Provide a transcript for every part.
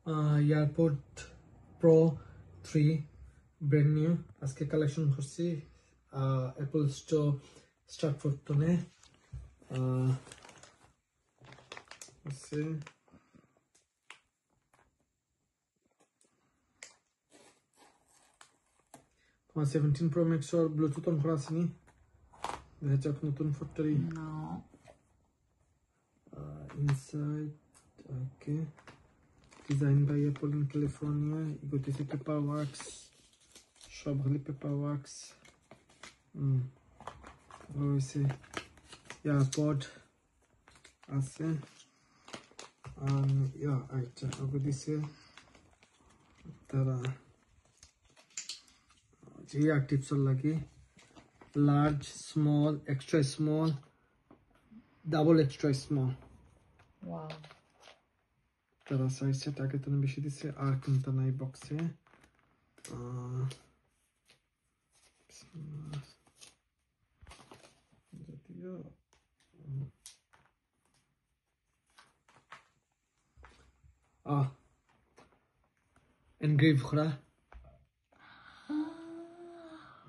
Airport pro 3 brand new আজকে collection করছি Apple store স্টারফোর্টনে আছে তোমার 17 প্রো ম্যাক্স আর ব্লুটুথ অন করা আসেনি দেখা যাক নতুন ফোনটারই inside okay designed by Apple in California. You go to the Paperworks. Shop Holy Paperworks. What is it? Yeah, pod. Ase. Yeah, I go this way. Tara. GR tips are lucky. Large, small, extra small, double extra small. Wow. তারা সাইজটা টাকে তো বেশি দিছে আর কোনটা নাই বক্সে যদিও এনগ্রেভ করা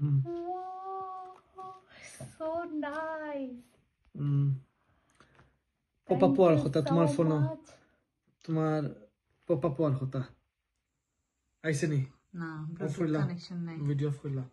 Wow, so nice. পপআপ হওয়ার কথা তোমার ফোন much. তোমার পপআপ হওয়ার কথা আইছে নি না, Bluetooth connection নাই। ভিডিও ফুলা